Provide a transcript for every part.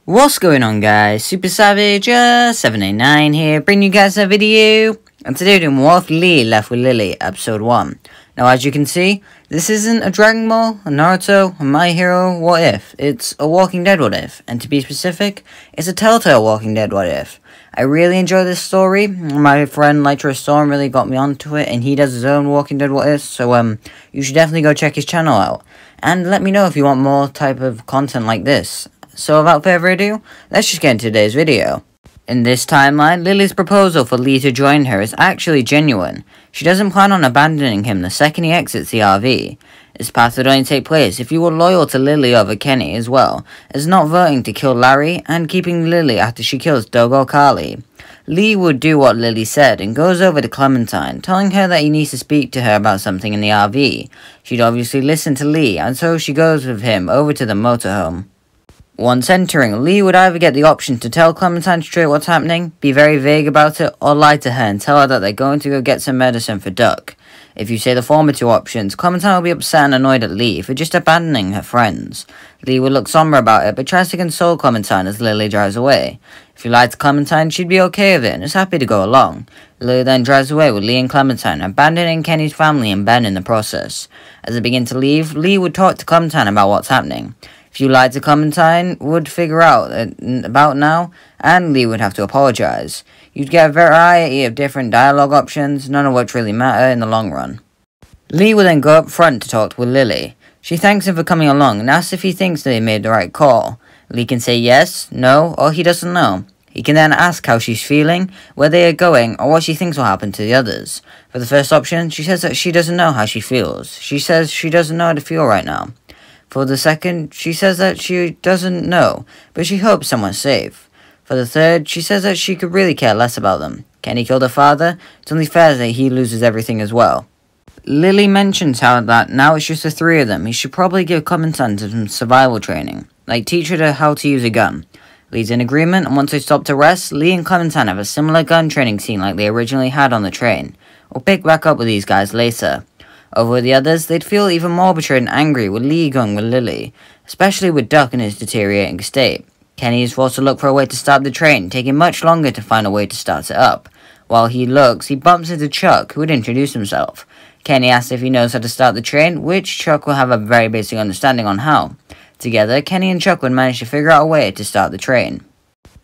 What's going on, guys? Super Savage 789 here, bringing you guys a video. And today we're doing What If Lee Left with Lily, episode 1. Now, as you can see, this isn't a Dragon Ball, a Naruto, a My Hero What If. It's a Walking Dead What If. And to be specific, it's a Telltale Walking Dead What If. I really enjoy this story. My friend Lytra Storm really got me onto it, and he does his own Walking Dead What Ifs, so you should definitely go check his channel out. And let me know if you want more type of content like this. So without further ado, let's just get into today's video. In this timeline, Lily's proposal for Lee to join her is actually genuine. She doesn't plan on abandoning him the second he exits the RV. This path would only take place if you were loyal to Lily over Kenny as well, as not voting to kill Larry and keeping Lily after she kills Dogo Kali. Lee would do what Lily said and goes over to Clementine, telling her that he needs to speak to her about something in the RV. She'd obviously listen to Lee, and so she goes with him over to the motorhome. Once entering, Lee would either get the option to tell Clementine straight what's happening, be very vague about it, or lie to her and tell her that they're going to go get some medicine for Duck. If you say the former two options, Clementine will be upset and annoyed at Lee for just abandoning her friends. Lee would look somber about it, but tries to console Clementine as Lily drives away. If you lied to Clementine, she'd be okay with it and is happy to go along. Lily then drives away with Lee and Clementine, abandoning Kenny's family and Ben in the process. As they begin to leave, Lee would talk to Clementine about what's happening. If you lied to Clementine, would figure out about now, and Lee would have to apologize. You'd get a variety of different dialogue options, none of which really matter in the long run. Lee would then go up front to talk with Lily. She thanks him for coming along and asks if he thinks they made the right call. Lee can say yes, no, or he doesn't know. He can then ask how she's feeling, where they are going, or what she thinks will happen to the others. For the first option, she says that she doesn't know how she feels. She says she doesn't know how to feel right now. For the second, she says that she doesn't know, but she hopes someone's safe. For the third, she says that she could really care less about them. Kenny killed her father, it's only fair that he loses everything as well. Lily mentions how that now it's just the three of them, he should probably give Clementine some survival training, like teach her how to use a gun. Lee's in agreement, and once they stop to rest, Lee and Clementine have a similar gun training scene like they originally had on the train. We'll pick back up with these guys later. Over the others, they'd feel even more betrayed and angry with Lee going with Lily, especially with Duck in his deteriorating state. Kenny is forced to look for a way to start the train, taking much longer to find a way to start it up. While he looks, he bumps into Chuck, who would introduce himself. Kenny asks if he knows how to start the train, which Chuck will have a very basic understanding on how. Together, Kenny and Chuck would manage to figure out a way to start the train.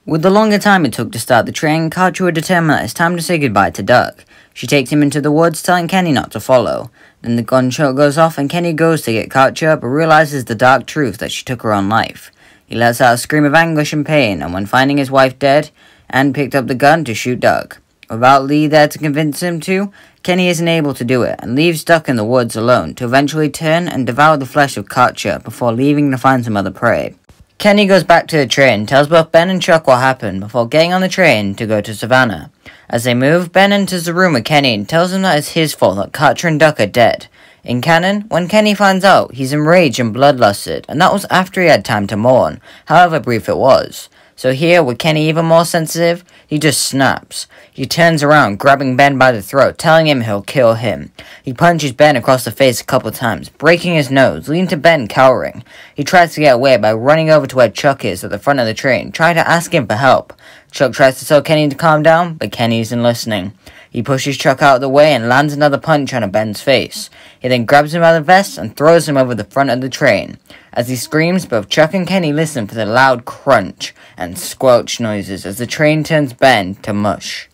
With the longer time it took to start the train, Katjaa would determine that it's time to say goodbye to Duck. She takes him into the woods, telling Kenny not to follow. Then the gunshot goes off and Kenny goes to get Katjaa, but realizes the dark truth that she took her own life. He lets out a scream of anguish and pain, and when finding his wife dead, and picked up the gun to shoot Duck. Without Lee there to convince him to, Kenny isn't able to do it, and leaves Duck in the woods alone to eventually turn and devour the flesh of Katjaa before leaving to find some other prey. Kenny goes back to the train, tells both Ben and Chuck what happened before getting on the train to go to Savannah. As they move, Ben enters the room with Kenny and tells him that it's his fault that Katjaa and Duck are dead. In canon, when Kenny finds out, he's enraged and bloodlusted, and that was after he had time to mourn, however brief it was. So here, with Kenny even more sensitive, he just snaps. He turns around, grabbing Ben by the throat, telling him he'll kill him. He punches Ben across the face a couple times, breaking his nose, leading to Ben cowering. He tries to get away by running over to where Chuck is at the front of the train, trying to ask him for help. Chuck tries to tell Kenny to calm down, but Kenny isn't listening. He pushes Chuck out of the way and lands another punch on Ben's face. He then grabs him by the vest and throws him over the front of the train. As he screams, both Chuck and Kenny listen for the loud crunch and squelch noises as the train turns Ben to mush.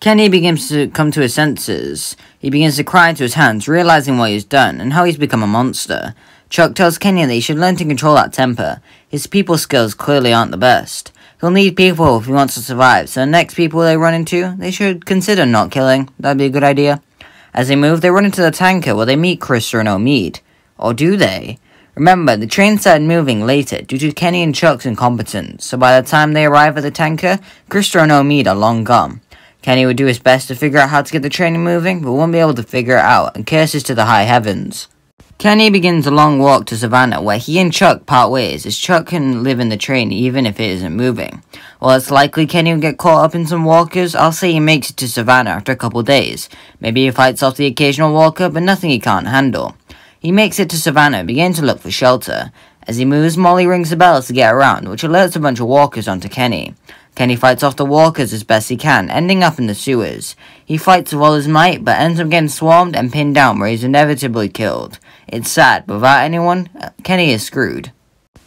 Kenny begins to come to his senses. He begins to cry into his hands, realizing what he's done and how he's become a monster. Chuck tells Kenny that he should learn to control that temper. His people skills clearly aren't the best. He'll need people if he wants to survive, so the next people they run into, they should consider not killing. That'd be a good idea. As they move, they run into the tanker where they meet Krista and Omid. Or do they? Remember, the train started moving later due to Kenny and Chuck's incompetence, so by the time they arrive at the tanker, Krista and Omid are long gone. Kenny would do his best to figure out how to get the train moving, but won't be able to figure it out, and curses to the high heavens. Kenny begins a long walk to Savannah where he and Chuck part ways, as Chuck can live in the train even if it isn't moving. While it's likely Kenny will get caught up in some walkers, I'll say he makes it to Savannah after a couple days. Maybe he fights off the occasional walker, but nothing he can't handle. He makes it to Savannah and begins to look for shelter. As he moves, Molly rings the bells to get around, which alerts a bunch of walkers onto Kenny. Kenny fights off the walkers as best he can, ending up in the sewers. He fights with all his might, but ends up getting swarmed and pinned down where he's inevitably killed. It's sad, but without anyone, Kenny is screwed.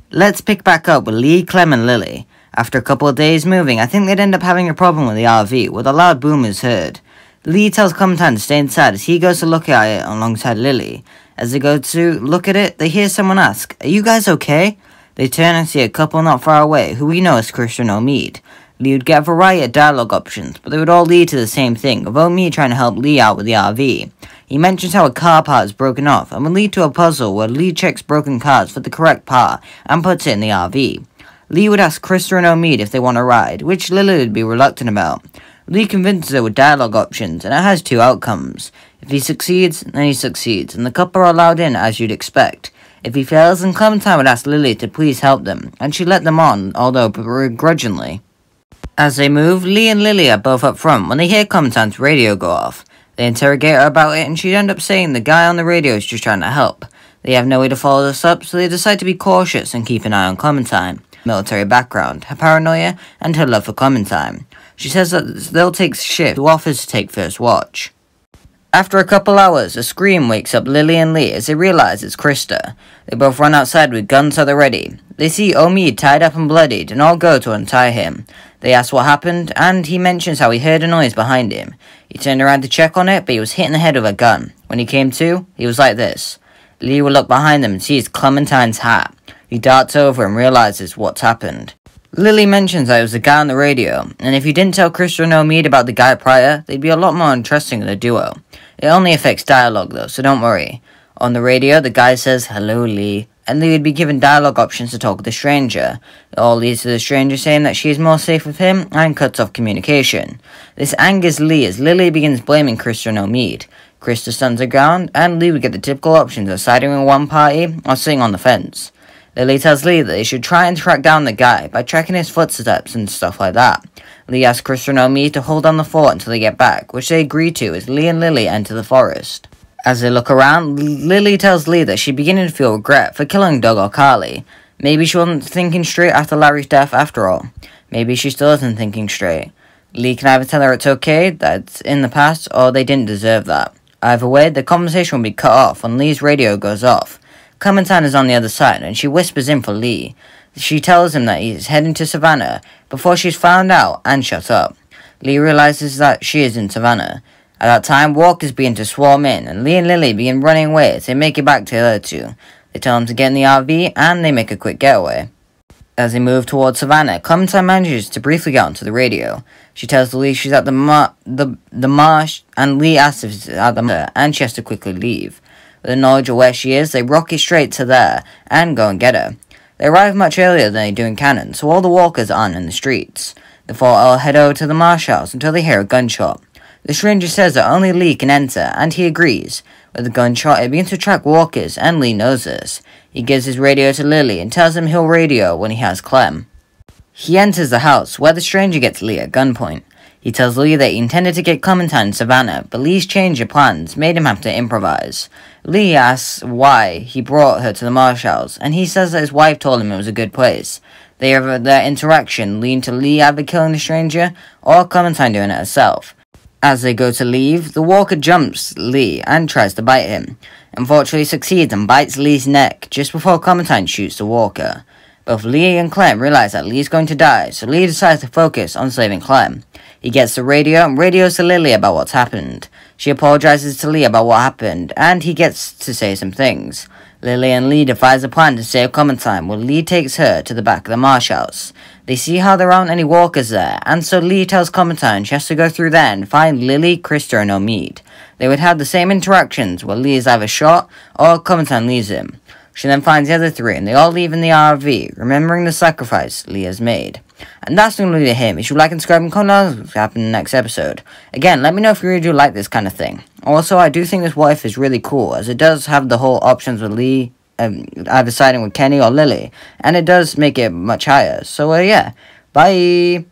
Let's pick back up with Lee, Clem, and Lily. After a couple of days moving, I think they'd end up having a problem with the RV, where the loud boom is heard. Lee tells Clementine to stay inside as he goes to look at it alongside Lily. As they go to look at it, they hear someone ask, "Are you guys okay?" They turn and see a couple not far away, who we know as Christian O'Mead. Lee would get a variety of dialogue options, but they would all lead to the same thing, of O'Mead trying to help Lee out with the RV. He mentions how a car part is broken off, and would lead to a puzzle where Lee checks broken cars for the correct part, and puts it in the RV. Lee would ask Krista and O'Mead if they want a ride, which Lily would be reluctant about. Lee convinces her with dialogue options, and it has two outcomes. If he succeeds, then he succeeds, and the couple are allowed in as you'd expect. If he fails, then Clementine would ask Lily to please help them, and she'd let them on, although begrudgingly. As they move, Lee and Lily are both up front when they hear Clementine's radio go off. They interrogate her about it, and she'd end up saying the guy on the radio is just trying to help. They have no way to follow this up, so they decide to be cautious and keep an eye on Clementine. Military background, her paranoia, and her love for Clementine. She says that they'll take shift, who offers to take first watch. After a couple hours, a scream wakes up Lily and Lee as they realize it's Krista. They both run outside with guns at the ready. They see O'Mead tied up and bloodied and all go to untie him. They ask what happened, and he mentions how he heard a noise behind him. He turned around to check on it, but he was hit in the head with a gun. When he came to, he was like this. Lee will look behind them and sees Clementine's hat. He darts over and realizes what's happened. Lily mentions that it was the guy on the radio, and if you didn't tell Krista and O'Mead about the guy prior, they'd be a lot more interesting in a duo. It only affects dialogue though, so don't worry. On the radio, the guy says, "Hello, Lee," and Lee would be given dialogue options to talk with the stranger. It all leads to the stranger saying that she is more safe with him, and cuts off communication. This angers Lee as Lily begins blaming Krista and O'Mead. Krista stands her ground, and Lee would get the typical options of siding with one party, or sitting on the fence. Lily tells Lee that they should try and track down the guy by tracking his footsteps and stuff like that. Lee asks Krista and O'Mead to hold down the fort until they get back, which they agree to as Lee and Lily enter the forest. As they look around, Lily tells Lee that she's beginning to feel regret for killing Doug or Carly. Maybe she wasn't thinking straight after Larry's death after all. Maybe she still isn't thinking straight. Lee can either tell her it's okay, that it's in the past, or they didn't deserve that. Either way, the conversation will be cut off when Lee's radio goes off. Clementine is on the other side, and she whispers in for Lee. She tells him that he's heading to Savannah before she's found out and shut up. Lee realizes that she is in Savannah. At that time, walkers begin to swarm in, and Lee and Lily begin running away as they make it back to the other two. They tell them to get in the RV, and they make a quick getaway. As they move towards Savannah, Clementine manages to briefly get onto the radio. She tells Lee she's at the marsh, and Lee asks if she's at the marsh, and she has to quickly leave. With the knowledge of where she is, they rocket straight to there, and go and get her. They arrive much earlier than they do in Cannon, so all the walkers aren't in the streets. The four all head over to the marsh house until they hear a gunshot. The stranger says that only Lee can enter, and he agrees. With the gunshot, it begins to track walkers, and Lee knows this. He gives his radio to Lily and tells him he'll radio when he has Clem. He enters the house, where the stranger gets Lee at gunpoint. He tells Lee that he intended to get Clementine in Savannah, but Lee's change of plans made him have to improvise. Lee asks why he brought her to the marsh house, and he says that his wife told him it was a good place. Their interaction lead to Lee either killing the stranger, or Clementine doing it herself. As they go to leave, the walker jumps Lee and tries to bite him. Unfortunately, he succeeds and bites Lee's neck just before Clementine shoots the walker. Both Lee and Clem realize that Lee's going to die, so Lee decides to focus on saving Clem. He gets the radio and radios to Lily about what's happened. She apologizes to Lee about what happened, and he gets to say some things. Lily and Lee devise a plan to save Clementine, while Lee takes her to the back of the marsh house. They see how there aren't any walkers there, and so Lee tells Clementine she has to go through there and find Lily, Krista, and O'Mead. They would have the same interactions, where Lee is either shot, or Clementine leaves him. She then finds the other three, and they all leave in the RV, remembering the sacrifice Lee has made. And that's going to lead to him. If you like and subscribe and comment on what's happening in the next episode. Again, let me know if you really do like this kind of thing. Also, I do think this what if is really cool, as it does have the whole options with Lee, either siding with Kenny or Lily, and it does make it much higher. So, yeah, bye!